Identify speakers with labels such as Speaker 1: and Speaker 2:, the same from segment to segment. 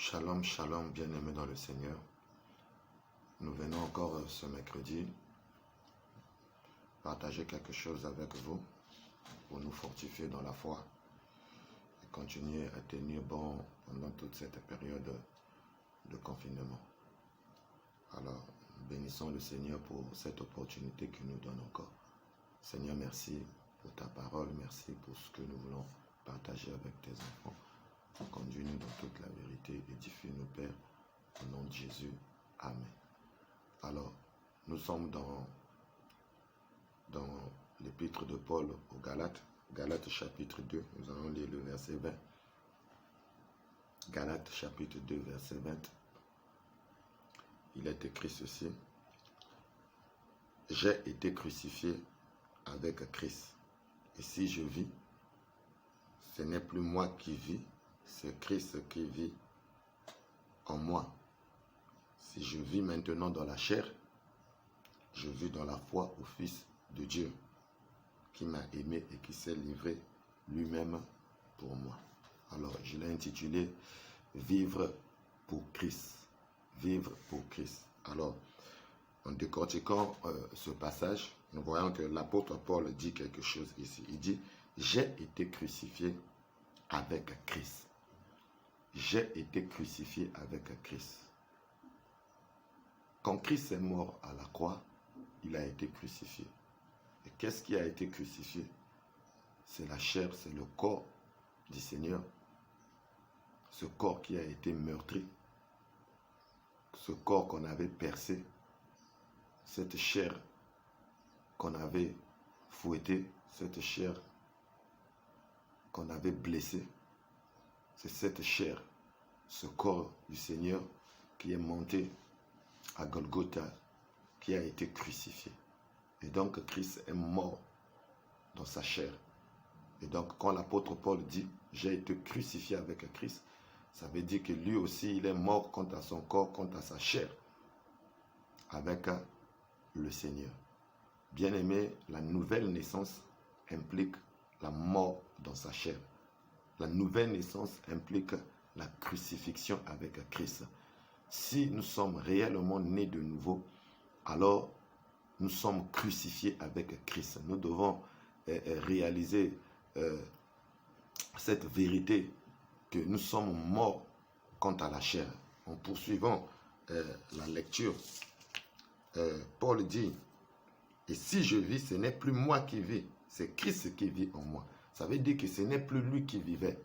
Speaker 1: Shalom, shalom, bien-aimés dans le Seigneur. Nous venons encore ce mercredi partager quelque chose avec vous pour nous fortifier dans la foi et continuer à tenir bon pendant toute cette période de confinement. Alors, bénissons le Seigneur pour cette opportunité qu'il nous donne encore. Seigneur, merci pour ta parole, merci pour ce que nous voulons partager avec tes enfants. Conduis-nous dans toute la vérité, édifie-nous, Père, au nom de Jésus. Amen. Alors, nous sommes dans l'épître de Paul aux Galates, Galates chapitre 2, nous allons lire le verset 20. Galates chapitre 2, verset 20. Il est écrit ceci: j'ai été crucifié avec Christ, et si je vis, ce n'est plus moi qui vis, c'est Christ qui vit en moi. Si je vis maintenant dans la chair, je vis dans la foi au Fils de Dieu, qui m'a aimé et qui s'est livré lui-même pour moi. Alors, je l'ai intitulé « Vivre pour Christ ». Vivre pour Christ. Alors, en décortiquant ce passage, nous voyons que l'apôtre Paul dit quelque chose ici. Il dit « J'ai été crucifié avec Christ ». J'ai été crucifié avec Christ. Quand Christ est mort à la croix, il a été crucifié. Et qu'est-ce qui a été crucifié? C'est la chair, c'est le corps du Seigneur. Ce corps qui a été meurtri. Ce corps qu'on avait percé. Cette chair qu'on avait fouettée. Cette chair qu'on avait blessée. C'est cette chair, ce corps du Seigneur qui est monté à Golgotha, qui a été crucifié. Et donc Christ est mort dans sa chair. Et donc quand l'apôtre Paul dit « j'ai été crucifié avec Christ », ça veut dire que lui aussi il est mort quant à son corps, quant à sa chair, avec le Seigneur. Bien-aimé, la nouvelle naissance implique la mort dans sa chair. La nouvelle naissance implique la crucifixion avec Christ. Si nous sommes réellement nés de nouveau, alors nous sommes crucifiés avec Christ. Nous devons réaliser cette vérité que nous sommes morts quant à la chair. En poursuivant la lecture, Paul dit « Et si je vis, ce n'est plus moi qui vis, c'est Christ qui vit en moi. » Ça veut dire que ce n'est plus lui qui vivait,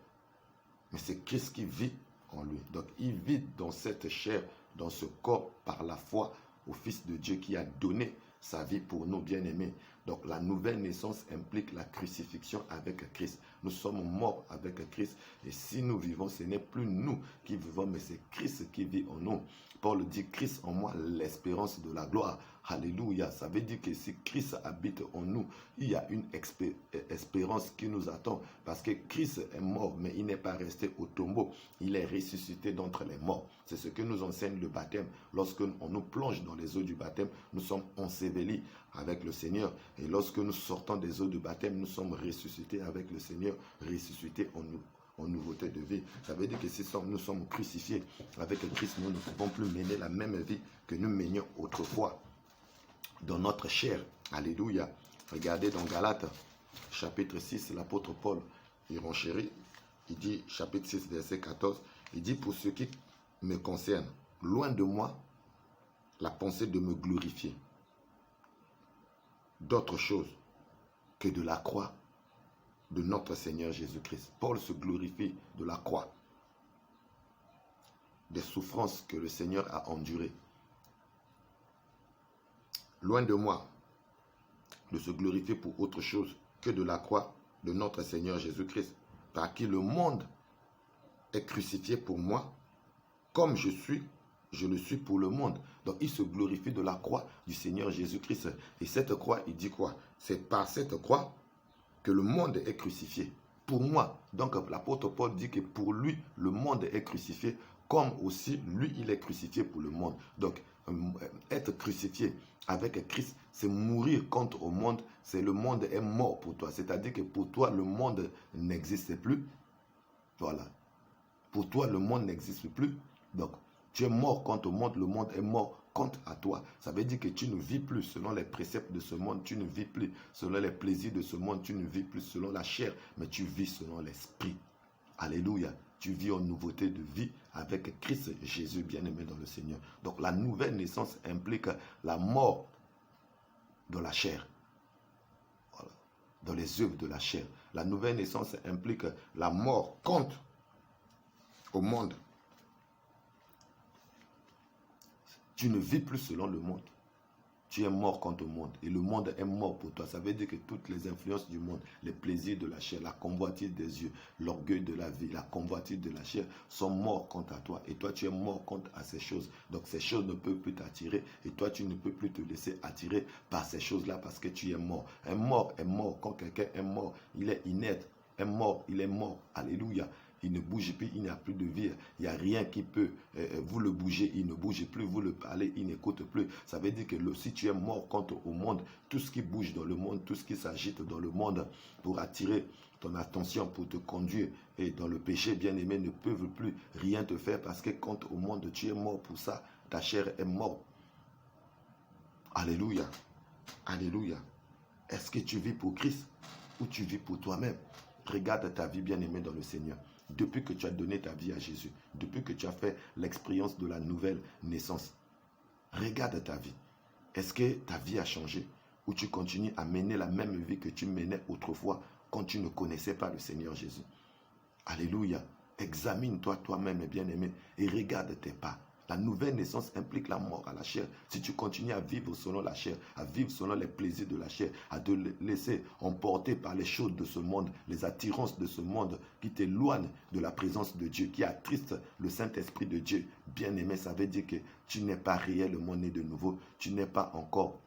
Speaker 1: mais c'est Christ qui vit en lui. Donc il vit dans cette chair, dans ce corps, par la foi au Fils de Dieu qui a donné sa vie pour nous, bien-aimés. Donc la nouvelle naissance implique la crucifixion avec Christ. Nous sommes morts avec Christ. Et si nous vivons, ce n'est plus nous qui vivons, mais c'est Christ qui vit en nous. Paul dit « Christ en moi, l'espérance de la gloire ». Alléluia. Ça veut dire que si Christ habite en nous, il y a une espérance qui nous attend. Parce que Christ est mort, mais il n'est pas resté au tombeau. Il est ressuscité d'entre les morts. C'est ce que nous enseigne le baptême. Lorsque on nous plonge dans les eaux du baptême, nous sommes ensevelis avec le Seigneur. Et lorsque nous sortons des eaux du baptême, nous sommes ressuscités avec le Seigneur, ressuscités en nous. En nouveauté de vie. Ça veut dire que si nous sommes crucifiés avec Christ, nous ne pouvons plus mener la même vie que nous menions autrefois dans notre chair. Alléluia. Regardez dans Galates, chapitre 6, l'apôtre Paul, il renchérit, il dit, chapitre 6, verset 14, il dit « Pour ce qui me concerne, loin de moi la pensée de me glorifier d'autre chose que de la croix de notre Seigneur Jésus-Christ. » Paul se glorifie de la croix, des souffrances que le Seigneur a endurées. Loin de moi de se glorifier pour autre chose que de la croix de notre Seigneur Jésus-Christ, par qui le monde est crucifié pour moi, comme je le suis pour le monde. Donc il se glorifie de la croix du Seigneur Jésus-Christ. Et cette croix, il dit quoi? C'est par cette croix que le monde est crucifié pour moi. Donc l'apôtre Paul dit que pour lui, le monde est crucifié, comme aussi lui, il est crucifié pour le monde. Donc être crucifié avec Christ, c'est mourir contre au monde, c'est le monde est mort pour toi. C'est-à-dire que pour toi, le monde n'existe plus. Voilà. Pour toi, le monde n'existe plus. Donc, tu es mort contre le monde est mort contre à toi. Ça veut dire que tu ne vis plus selon les préceptes de ce monde, tu ne vis plus selon les plaisirs de ce monde, tu ne vis plus selon la chair, mais tu vis selon l'esprit. Alléluia. Tu vis en nouveauté de vie avec Christ Jésus bien-aimé dans le Seigneur. Donc la nouvelle naissance implique la mort dans la chair, voilà, dans les œuvres de la chair. La nouvelle naissance implique la mort contre au monde. Tu ne vis plus selon le monde. Tu es mort contre le monde et le monde est mort pour toi. Ça veut dire que toutes les influences du monde, les plaisirs de la chair, la convoitise des yeux, l'orgueil de la vie, la convoitise de la chair sont morts contre toi. Et toi, tu es mort contre à ces choses. Donc ces choses ne peuvent plus t'attirer et toi, tu ne peux plus te laisser attirer par ces choses-là parce que tu es mort. Un mort est mort. Quand quelqu'un est mort, il est inerte. Un mort, il est mort. Alléluia. Il ne bouge plus, il n'y a plus de vie. Il n'y a rien qui peut, vous le bougez, il ne bouge plus, vous le parlez, il n'écoute plus. Ça veut dire que si tu es mort contre au monde, tout ce qui bouge dans le monde, tout ce qui s'agite dans le monde pour attirer ton attention, pour te conduire et dans le péché, bien-aimé, ne peuvent plus rien te faire parce que contre au monde, tu es mort pour ça. Ta chair est morte. Alléluia. Alléluia. Est-ce que tu vis pour Christ ou tu vis pour toi-même? Regarde ta vie, bien-aimé dans le Seigneur. Depuis que tu as donné ta vie à Jésus, depuis que tu as fait l'expérience de la nouvelle naissance, regarde ta vie. Est-ce que ta vie a changé ou tu continues à mener la même vie que tu menais autrefois quand tu ne connaissais pas le Seigneur Jésus? Alléluia. Examine-toi toi-même, bien-aimé, et regarde tes pas. La nouvelle naissance implique la mort à la chair. Si tu continues à vivre selon la chair, à vivre selon les plaisirs de la chair, à te laisser emporter par les choses de ce monde, les attirances de ce monde qui t'éloignent de la présence de Dieu, qui attristent le Saint-Esprit de Dieu, bien-aimé, ça veut dire que tu n'es pas réellement né de nouveau. Tu n'as pas encore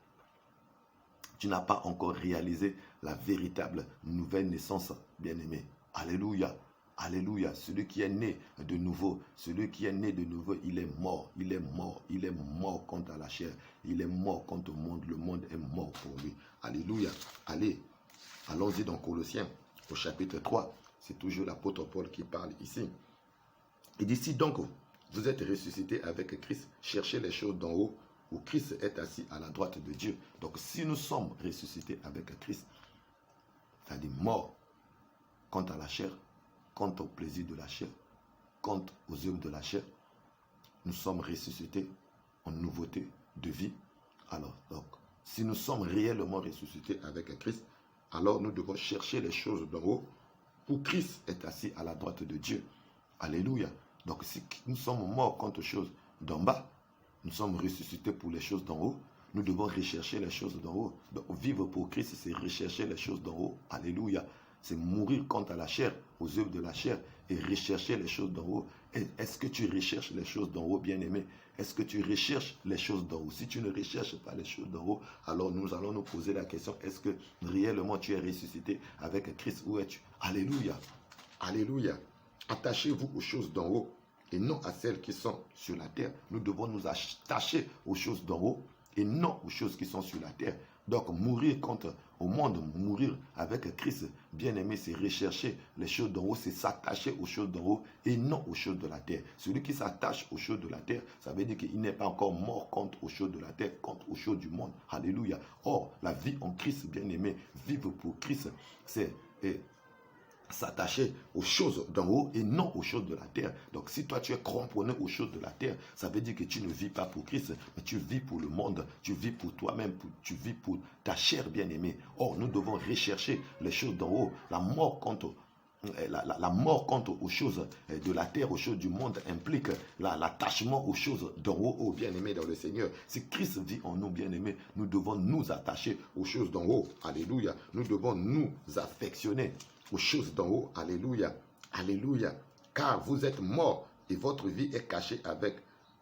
Speaker 1: réalisé la véritable nouvelle naissance, bien-aimé. Alléluia. Alléluia. Celui qui est né de nouveau, il est mort. Il est mort. Il est mort contre la chair. Il est mort contre le monde. Le monde est mort pour lui. Alléluia. Allez, allons-y dans Colossiens, au chapitre 3. C'est toujours l'apôtre Paul qui parle ici. Il dit, si donc vous êtes ressuscités avec Christ, cherchez les choses d'en haut, où Christ est assis à la droite de Dieu. Donc si nous sommes ressuscités avec Christ, c'est-à-dire mort quant à la chair, quant au plaisir de la chair, quant aux œuvres de la chair, nous sommes ressuscités en nouveauté de vie. Alors, donc, si nous sommes réellement ressuscités avec Christ, alors nous devons chercher les choses d'en haut, où Christ est assis à la droite de Dieu. Alléluia. Donc, si nous sommes morts contre les choses d'en bas, nous sommes ressuscités pour les choses d'en haut, nous devons rechercher les choses d'en haut. Donc, vivre pour Christ, c'est rechercher les choses d'en haut. Alléluia. C'est mourir quant à la chair, aux œuvres de la chair, et rechercher les choses d'en haut. Est-ce que tu recherches les choses d'en haut, bien-aimé? Est-ce que tu recherches les choses d'en haut? Si tu ne recherches pas les choses d'en haut, alors nous allons nous poser la question, est-ce que réellement tu es ressuscité avec Christ? Où es-tu? Alléluia. Alléluia. Attachez-vous aux choses d'en haut et non à celles qui sont sur la terre. Nous devons nous attacher aux choses d'en haut et non aux choses qui sont sur la terre. Donc, mourir contre au monde, mourir avec Christ, bien-aimé, c'est rechercher les choses d'en haut, c'est s'attacher aux choses d'en haut et non aux choses de la terre. Celui qui s'attache aux choses de la terre, ça veut dire qu'il n'est pas encore mort contre aux choses de la terre, contre aux choses du monde. Alléluia. Or, la vie en Christ, bien-aimé, vivre pour Christ, c'est s'attacher aux choses d'en haut et non aux choses de la terre. Donc si toi tu es cramponné aux choses de la terre, ça veut dire que tu ne vis pas pour Christ, mais tu vis pour le monde, tu vis pour toi-même, tu vis pour ta chair bien-aimée. Or, nous devons rechercher les choses d'en haut. La mort contre aux choses de la terre, aux choses du monde implique l'attachement aux choses d'en haut, oh bien-aimé dans le Seigneur. Si Christ vit en nous, bien-aimé, nous devons nous attacher aux choses d'en haut. Alléluia. Nous devons nous affectionner aux choses d'en haut. Alléluia. Alléluia. Car vous êtes morts et votre vie est cachée avec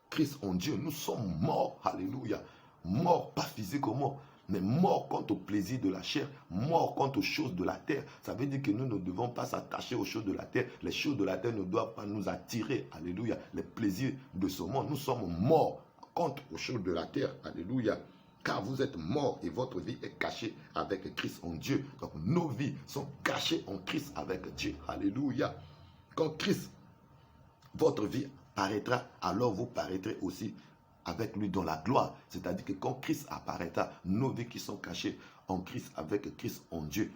Speaker 1: Christ en Dieu. Nous sommes morts. Alléluia. Morts, pas physiquement, mais morts quant au plaisir de la chair, morts quant aux choses de la terre. Ça veut dire que nous ne devons pas s'attacher aux choses de la terre. Les choses de la terre ne doivent pas nous attirer. Alléluia. Les plaisirs de ce monde. Nous sommes morts quant aux choses de la terre. Alléluia. Car vous êtes morts et votre vie est cachée avec Christ en Dieu. Donc nos vies sont cachées en Christ avec Dieu. Alléluia. Quand Christ votre vie paraîtra, alors vous paraîtrez aussi avec lui dans la gloire. C'est-à-dire que quand Christ apparaîtra, nos vies qui sont cachées en Christ, avec Christ en Dieu,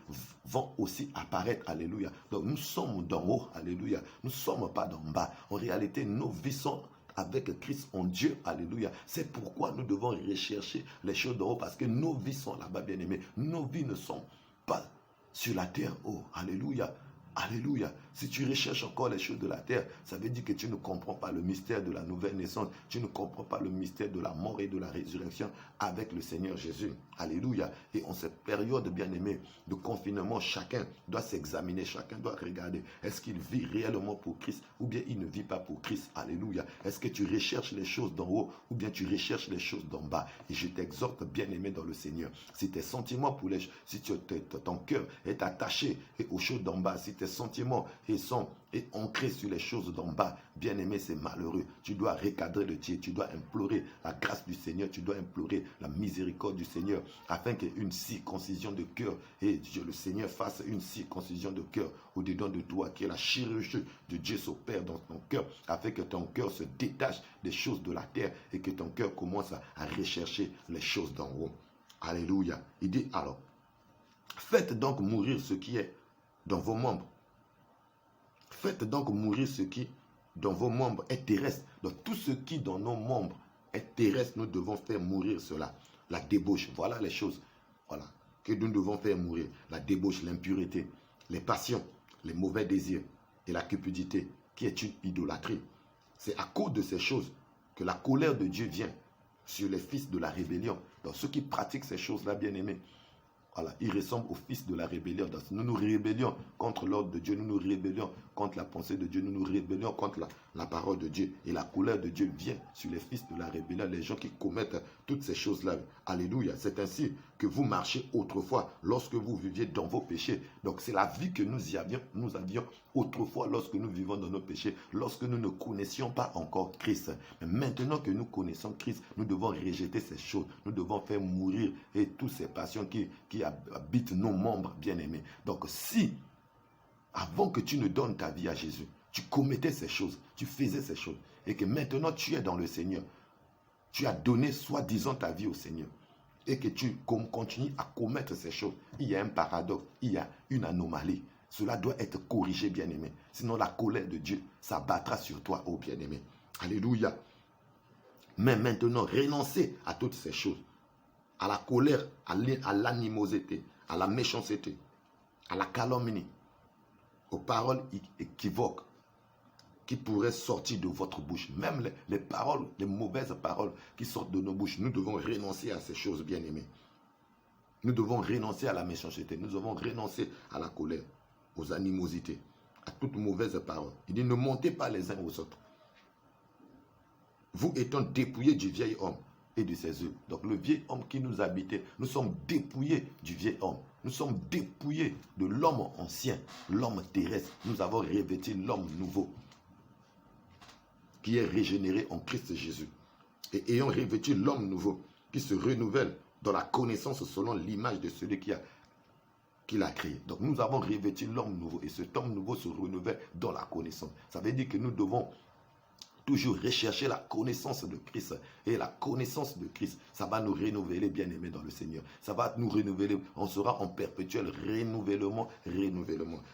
Speaker 1: vont aussi apparaître. Alléluia. Donc nous sommes d'en haut. Alléluia. Nous ne sommes pas d'en bas. En réalité, nos vies sont avec Christ en Dieu. Alléluia. C'est pourquoi nous devons rechercher les choses d'en haut, parce que nos vies sont là-bas, bien-aimés. Nos vies ne sont pas sur la terre. Oh, alléluia. Alléluia. Si tu recherches encore les choses de la terre, ça veut dire que tu ne comprends pas le mystère de la nouvelle naissance. Tu ne comprends pas le mystère de la mort et de la résurrection avec le Seigneur Jésus. Alléluia. Et en cette période, bien-aimée, de confinement, chacun doit s'examiner, chacun doit regarder. Est-ce qu'il vit réellement pour Christ ou bien il ne vit pas pour Christ? Alléluia. Est-ce que tu recherches les choses d'en haut ou bien tu recherches les choses d'en bas? Et je t'exhorte, bien-aimé dans le Seigneur, si tes sentiments pour les, si ton cœur est attaché aux choses d'en bas, si tes sentiments sont ancrés sur les choses d'en bas, bien-aimé, c'est malheureux. Tu dois recadrer le tir, tu dois implorer la grâce du Seigneur, tu dois implorer la miséricorde du Seigneur, afin qu'une circoncision de cœur, et le Seigneur fasse une circoncision de cœur au-dedans de toi, que la chirurgie de Dieu s'opère dans ton cœur, afin que ton cœur se détache des choses de la terre et que ton cœur commence à rechercher les choses d'en haut. Alléluia. Il dit alors, faites donc mourir ce qui est dans vos membres. Faites donc mourir ce qui dans vos membres est terrestre. Donc tout ce qui dans nos membres est terrestre, nous devons faire mourir cela. La débauche, voilà les choses, voilà, que nous devons faire mourir. La débauche, l'impureté, les passions, les mauvais désirs et la cupidité, qui est une idolâtrie. C'est à cause de ces choses que la colère de Dieu vient sur les fils de la rébellion. Donc ceux qui pratiquent ces choses-là, bien-aimés, voilà, ils ressemblent aux fils de la rébellion. Donc, nous nous rébellions contre l'ordre de Dieu, nous nous rébellions contre la pensée de Dieu, nous nous rébellions contre la parole de Dieu. Et la colère de Dieu vient sur les fils de la rébellion, les gens qui commettent toutes ces choses-là. Alléluia. C'est ainsi que vous marchez autrefois lorsque vous viviez dans vos péchés. Donc c'est la vie que nous avions autrefois lorsque nous vivons dans nos péchés, lorsque nous ne connaissions pas encore Christ. Mais maintenant que nous connaissons Christ, nous devons rejeter ces choses. Nous devons faire mourir et toutes ces passions qui habitent nos membres bien-aimés. Donc si, avant que tu ne donnes ta vie à Jésus, tu commettais ces choses, tu faisais ces choses, et que maintenant tu es dans le Seigneur, tu as donné soi-disant ta vie au Seigneur, et que tu continues à commettre ces choses, il y a un paradoxe, il y a une anomalie. Cela doit être corrigé, bien-aimé. Sinon la colère de Dieu s'abattra sur toi, ô bien-aimé. Alléluia. Mais maintenant, renoncez à toutes ces choses. À la colère, à l'animosité, à la méchanceté, à la calomnie, aux paroles équivoques qui pourraient sortir de votre bouche. Même les paroles, les mauvaises paroles qui sortent de nos bouches, nous devons renoncer à ces choses, bien-aimées. Nous devons renoncer à la méchanceté, nous devons renoncer à la colère, aux animosités, à toutes mauvaises paroles. Il dit, ne montez pas les uns aux autres. Vous étant dépouillés du vieil homme et de ses œuvres. Donc le vieil homme qui nous habitait, nous sommes dépouillés du vieil homme. Nous sommes dépouillés de l'homme ancien, l'homme terrestre. Nous avons revêtu l'homme nouveau, qui est régénéré en Christ Jésus. Et ayant revêtu l'homme nouveau, qui se renouvelle dans la connaissance selon l'image de celui qui l'a créé. Donc nous avons revêtu l'homme nouveau, et cet homme nouveau se renouvelle dans la connaissance. Ça veut dire que nous devons toujours rechercher la connaissance de Christ. Et la connaissance de Christ, ça va nous renouveler, bien-aimés dans le Seigneur. Ça va nous renouveler. On sera en perpétuel renouvellement.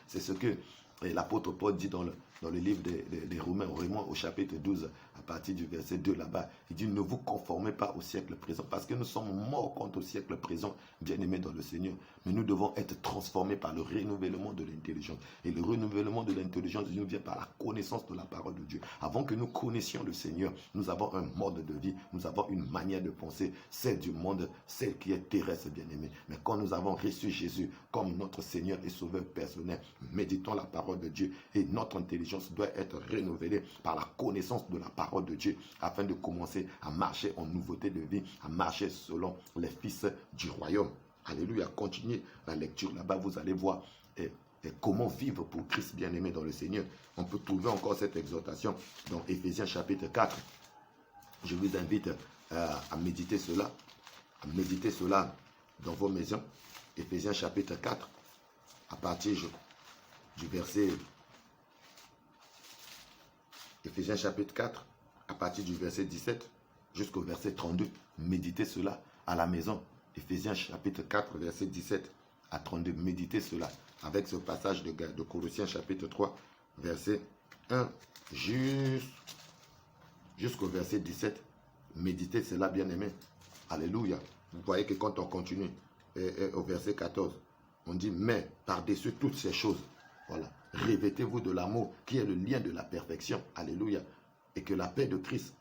Speaker 1: C'est ce que l'apôtre Paul dit dans le livre des Romains au chapitre 12, à partir du verset 2 là-bas. Il dit, ne vous conformez pas au siècle présent, parce que nous sommes morts contre le siècle présent, bien-aimés dans le Seigneur. Mais nous devons être transformés par le renouvellement de l'intelligence. Et le renouvellement de l'intelligence nous vient par la connaissance de la parole de Dieu. Avant que nous connaissions le Seigneur, nous avons un mode de vie, nous avons une manière de penser, celle du monde, celle qui est terrestre, bien-aimé. Mais quand nous avons reçu Jésus comme notre Seigneur et Sauveur personnel, méditons la parole de Dieu, et notre intelligence doit être renouvelée par la connaissance de la parole de Dieu, afin de commencer à marcher en nouveauté de vie, à marcher selon les fils du royaume. Alléluia. Continuez la lecture. Là-bas, vous allez voir comment vivre pour Christ, bien-aimé dans le Seigneur. On peut trouver encore cette exhortation dans Éphésiens chapitre 4. Je vous invite à méditer cela. À méditer cela dans vos maisons. Éphésiens chapitre 4, à partir du verset Éphésiens chapitre 4, à partir du verset 17 jusqu'au verset 32. Méditez cela à la maison. Éphésiens chapitre 4, verset 17 à 32. Méditez cela avec ce passage de Colossiens chapitre 3, verset 1 jusqu'au verset 17. Méditez cela, bien-aimé. Alléluia. Vous voyez que quand on continue au verset 14, on dit, mais par-dessus toutes ces choses, voilà, revêtez-vous de l'amour qui est le lien de la perfection. Alléluia. Et que la paix de Christ,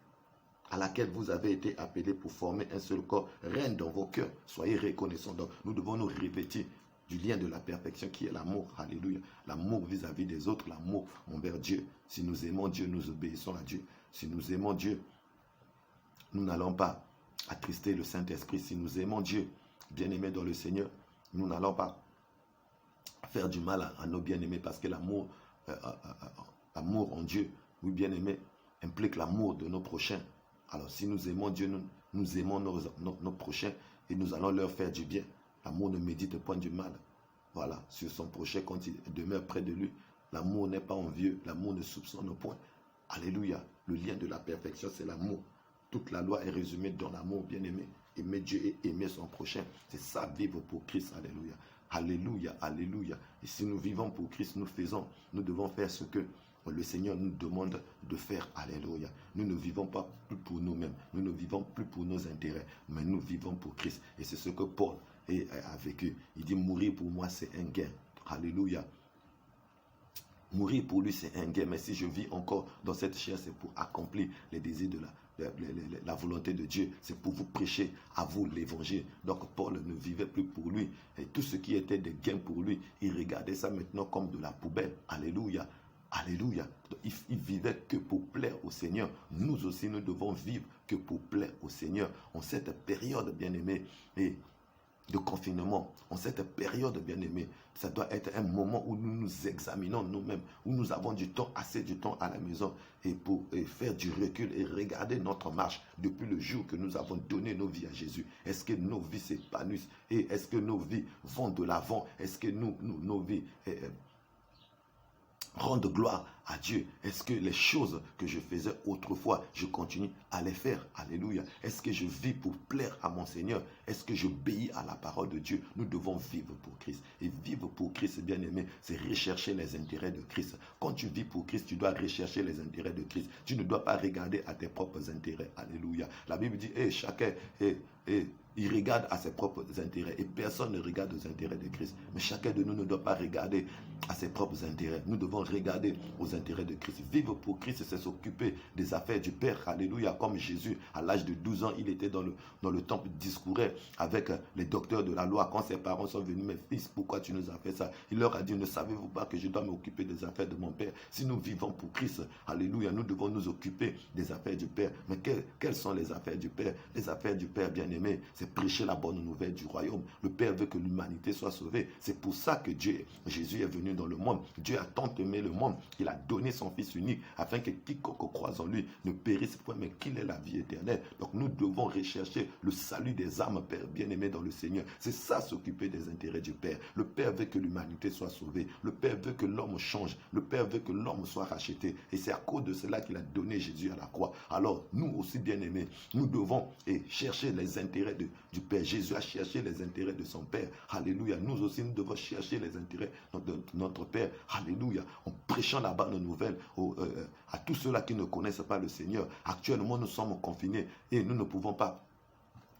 Speaker 1: à laquelle vous avez été appelés pour former un seul corps, règne dans vos cœurs. Soyez reconnaissants. Donc, nous devons nous revêtir du lien de la perfection qui est l'amour. Alléluia. L'amour vis-à-vis des autres, l'amour envers Dieu. Si nous aimons Dieu, nous obéissons à Dieu. Si nous aimons Dieu, nous n'allons pas attrister le Saint-Esprit. Si nous aimons Dieu, bien-aimés dans le Seigneur, nous n'allons pas faire du mal à nos bien-aimés, parce que l'amour en Dieu, oui, bien-aimés, implique l'amour de nos prochains. Alors, si nous aimons Dieu, nous aimons nos prochains et nous allons leur faire du bien. L'amour ne médite point du mal. Voilà, sur son prochain, quand il demeure près de lui, l'amour n'est pas envieux, l'amour ne soupçonne point. Alléluia. Le lien de la perfection, c'est l'amour. Toute la loi est résumée dans l'amour, bien-aimé. Aimer Dieu et aimer son prochain. C'est ça, vivre pour Christ. Alléluia. Alléluia, alléluia. Et si nous vivons pour Christ, nous devons faire ce que le Seigneur nous demande de faire. Alléluia. Nous ne vivons pas plus pour nous-mêmes. Nous ne vivons plus pour nos intérêts. Mais nous vivons pour Christ. Et c'est ce que Paul a vécu. Il dit, mourir pour moi, c'est un gain. Alléluia. Mourir pour lui, c'est un gain. Mais si je vis encore dans cette chair, c'est pour accomplir les désirs de la volonté de Dieu. C'est pour vous prêcher à vous l'évangile. Donc Paul ne vivait plus pour lui. Et tout ce qui était des gains pour lui, il regardait ça maintenant comme de la poubelle. Alléluia. Alléluia. Il vivait que pour plaire au Seigneur. Nous aussi, nous devons vivre que pour plaire au Seigneur. En cette période, bien-aimée, et de confinement, en cette période, bien-aimée, ça doit être un moment où nous nous examinons nous-mêmes, où nous avons assez du temps à la maison et pour faire du recul et regarder notre marche depuis le jour que nous avons donné nos vies à Jésus. Est-ce que nos vies s'épanouissent et est-ce que nos vies vont de l'avant? Est-ce que nos vies rendent gloire à Dieu? Est-ce que les choses que je faisais autrefois, je continue à les faire? Alléluia. Est-ce que je vis pour plaire à mon Seigneur? Est-ce que j'obéis à la parole de Dieu? Nous devons vivre pour Christ. Et vivre pour Christ, bien-aimé, c'est rechercher les intérêts de Christ. Quand tu vis pour Christ, tu dois rechercher les intérêts de Christ. Tu ne dois pas regarder à tes propres intérêts. Alléluia. La Bible dit, chacun il regarde à ses propres intérêts et personne ne regarde aux intérêts de Christ. Mais chacun de nous ne doit pas regarder à ses propres intérêts. Nous devons regarder aux intérêts de Christ. Vivre pour Christ, c'est s'occuper des affaires du Père. Alléluia. Comme Jésus, à l'âge de 12 ans, il était dans le temple, discourait avec les docteurs de la loi. Quand ses parents sont venus, mes fils, pourquoi tu nous as fait ça? Il leur a dit, ne savez-vous pas que je dois m'occuper des affaires de mon Père? Si nous vivons pour Christ, alléluia, nous devons nous occuper des affaires du Père. Mais quelles sont les affaires du Père? Les affaires du Père, bien-aimé, c'est prêcher la bonne nouvelle du royaume. Le Père veut que l'humanité soit sauvée. C'est pour ça que Jésus est venu dans le monde. Dieu a tant aimé le monde qu'il a donné son Fils unique afin que quiconque croise en lui ne périsse point, mais qu'il ait la vie éternelle. Donc nous devons rechercher le salut des âmes, Père bien-aimé dans le Seigneur. C'est ça, s'occuper des intérêts du Père. Le Père veut que l'humanité soit sauvée. Le Père veut que l'homme change. Le Père veut que l'homme soit racheté. Et c'est à cause de cela qu'il a donné Jésus à la croix. Alors nous aussi, bien-aimés, nous devons chercher les intérêts du Père. Jésus a cherché les intérêts de son Père. Alléluia. Nous aussi, nous devons chercher les intérêts de notre Père. Alléluia. En prêchant la bonne nouvelle à tous ceux-là qui ne connaissent pas le Seigneur. Actuellement, nous sommes confinés et nous ne pouvons pas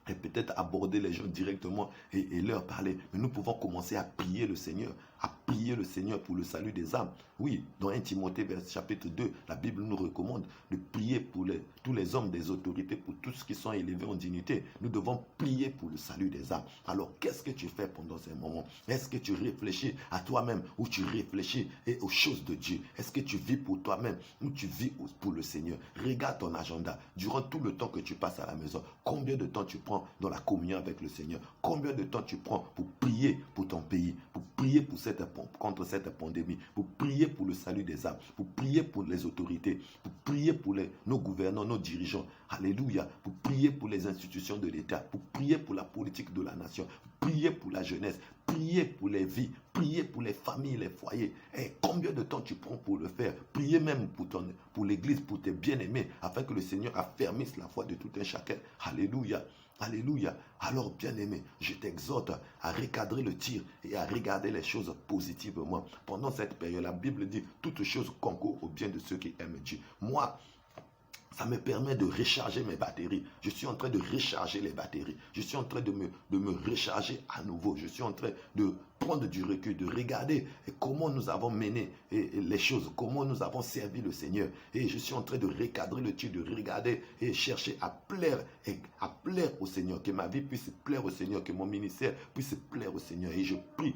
Speaker 1: peut-être aborder les gens directement et leur parler. Mais nous pouvons commencer à prier le Seigneur. À prier le Seigneur pour le salut des âmes. Oui, dans 1 Timothée chapitre 2, la Bible nous recommande de prier pour tous les hommes des autorités, pour tous ceux qui sont élevés en dignité. Nous devons prier pour le salut des âmes. Alors, qu'est-ce que tu fais pendant ces moments? Est-ce que tu réfléchis à toi-même ou tu réfléchis aux choses de Dieu? Est-ce que tu vis pour toi-même ou tu vis pour le Seigneur? Regarde ton agenda. Durant tout le temps que tu passes à la maison, combien de temps tu prends dans la communion avec le Seigneur? Combien de temps tu prends pour prier pour ton pays, pour prier contre cette pandémie, pour prier pour le salut des âmes, pour prier pour les autorités, pour prier pour nos gouvernants, nos dirigeants? Alléluia. Pour prier pour les institutions de l'État, pour prier pour la politique de la nation, pour prier pour la jeunesse. Priez pour les vies, priez pour les familles, les foyers. Et combien de temps tu prends pour le faire? Priez même pour l'église, pour tes bien-aimés, afin que le Seigneur affermisse la foi de tout un chacun. Alléluia. Alléluia. Alors, bien-aimé, je t'exhorte à recadrer le tir et à regarder les choses positivement. Pendant cette période, la Bible dit toutes choses concourent au bien de ceux qui aiment Dieu. Moi, ça me permet de recharger mes batteries. Je suis en train de recharger les batteries. Je suis en train de me recharger à nouveau. Je suis en train de prendre du recul, de regarder comment nous avons mené les choses, comment nous avons servi le Seigneur. Et je suis en train de recadrer le tir, de regarder et chercher à plaire au Seigneur. Que ma vie puisse plaire au Seigneur, que mon ministère puisse plaire au Seigneur. Et je prie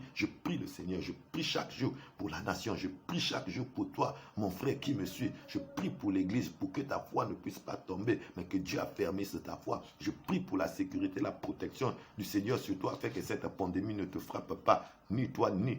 Speaker 1: le Seigneur. Je prie chaque jour pour la nation. Je prie chaque jour pour toi, mon frère qui me suit. Je prie pour l'église, pour que ta foi ne puisse pas tomber, mais que Dieu affermisse ta foi. Je prie pour la sécurité, la protection du Seigneur sur toi, afin que cette pandémie ne te frappe pas, ni toi, ni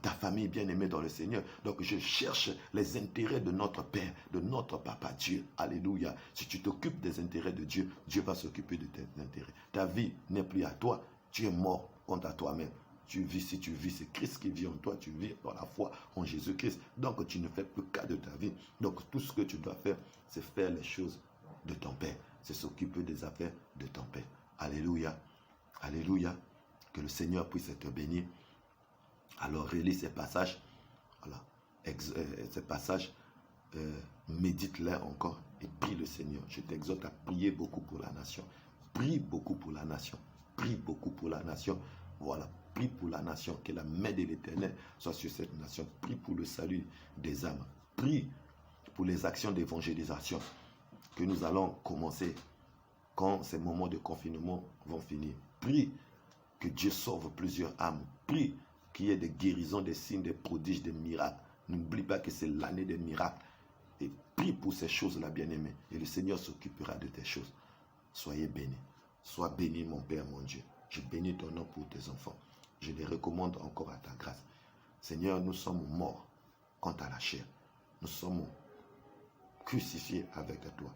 Speaker 1: ta famille bien-aimée dans le Seigneur. Donc je cherche les intérêts de notre Père, de notre Papa Dieu. Alléluia. Si tu t'occupes des intérêts de Dieu, Dieu va s'occuper de tes intérêts. Ta vie n'est plus à toi, tu es mort quant à toi-même. Tu vis, si tu vis, c'est Christ qui vit en toi, tu vis dans la foi en Jésus-Christ. Donc tu ne fais plus cas de ta vie. Donc tout ce que tu dois faire, c'est faire les choses de ton Père. C'est s'occuper des affaires de ton Père. Alléluia. Alléluia. Que le Seigneur puisse te bénir. Alors relis ces passages. Voilà. Ces passages, médite-les encore et prie le Seigneur. Je t'exhorte à prier beaucoup pour la nation. Prie beaucoup pour la nation. Prie beaucoup pour la nation. Voilà. Prie pour la nation. Que la main de l'Éternel soit sur cette nation. Prie pour le salut des âmes. Prie pour les actions d'évangélisation que nous allons commencer quand ces moments de confinement vont finir. Prie que Dieu sauve plusieurs âmes. Prie qu'il y ait des guérisons, des signes, des prodiges, des miracles. N'oublie pas que c'est l'année des miracles. Et prie pour ces choses-là, bien-aimés. Et le Seigneur s'occupera de tes choses. Soyez bénis. Sois béni, mon Père, mon Dieu. Je bénis ton nom pour tes enfants. Je les recommande encore à ta grâce. Seigneur, nous sommes morts quant à la chair. Nous sommes crucifiés avec toi.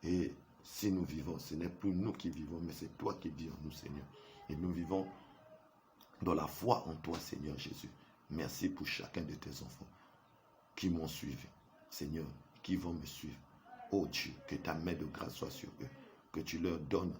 Speaker 1: Et si nous vivons, ce n'est plus nous qui vivons, mais c'est toi qui vis en nous, Seigneur. Et nous vivons dans la foi en toi, Seigneur Jésus. Merci pour chacun de tes enfants qui m'ont suivi, Seigneur, qui vont me suivre. Oh Dieu, que ta main de grâce soit sur eux, que tu leur donnes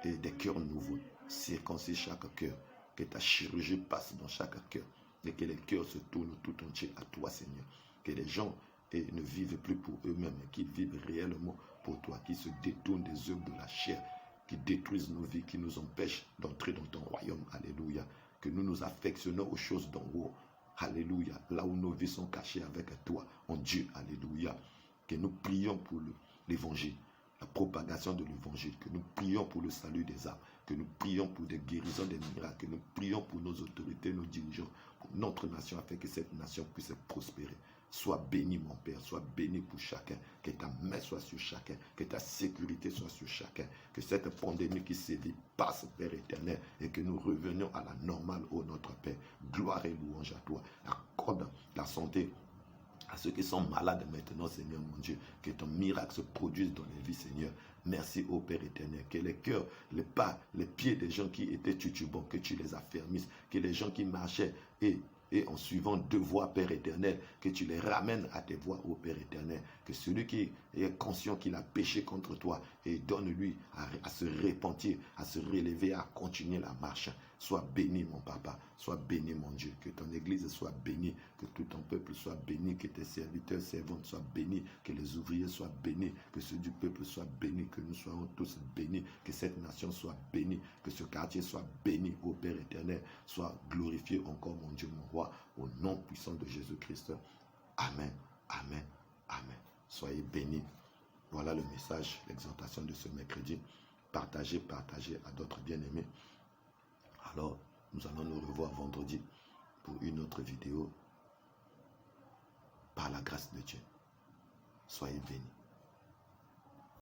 Speaker 1: des cœurs nouveaux, circoncis chaque cœur, que ta chirurgie passe dans chaque cœur, et que les cœurs se tournent tout entier à toi, Seigneur. Que les gens ne vivent plus pour eux-mêmes, mais qu'ils vivent réellement pour toi, qui se détournent des œuvres de la chair, qui détruisent nos vies, qui nous empêchent d'entrer dans ton royaume. Alléluia. Que nous nous affectionnons aux choses d'en haut. Alléluia. Là où nos vies sont cachées avec toi, en Dieu. Alléluia. Que nous prions pour l'évangile, la propagation de l'évangile. Que nous prions pour le salut des âmes. Que nous prions pour des guérisons, des miracles. Que nous prions pour nos autorités, nos dirigeants, pour notre nation, afin que cette nation puisse prospérer. Sois béni, mon Père, sois béni pour chacun. Que ta main soit sur chacun, que ta sécurité soit sur chacun. Que cette pandémie qui sévit passe, Père éternel, et que nous revenions à la normale, ô notre Père. Gloire et louange à toi. Accorde la santé à ceux qui sont malades maintenant, Seigneur mon Dieu. Que ton miracle se produise dans les vies, Seigneur. Merci, ô Père éternel. Que les cœurs, les pas, les pieds des gens qui étaient tutubants, que tu les affermisses. Que les gens qui marchaient et en suivant deux voies, Père éternel, que tu les ramènes à tes voies, ô Père éternel. Que celui qui est conscient qu'il a péché contre toi, et donne-lui à se repentir, à se relever, à continuer la marche. Sois béni, mon papa, sois béni, mon Dieu. Que ton église soit bénie, que tout ton peuple soit béni, que tes serviteurs, servantes soient bénis, que les ouvriers soient bénis, que ceux du peuple soient bénis, que nous soyons tous bénis, que cette nation soit bénie, que ce quartier soit béni, ô Père éternel. Sois glorifié encore, mon Dieu, mon roi, au nom puissant de Jésus-Christ. Amen, amen, amen. Soyez bénis. Voilà le message, l'exhortation de ce mercredi. Partagez à d'autres bien-aimés. Alors, nous allons nous revoir vendredi pour une autre vidéo. Par la grâce de Dieu. Soyez bénis.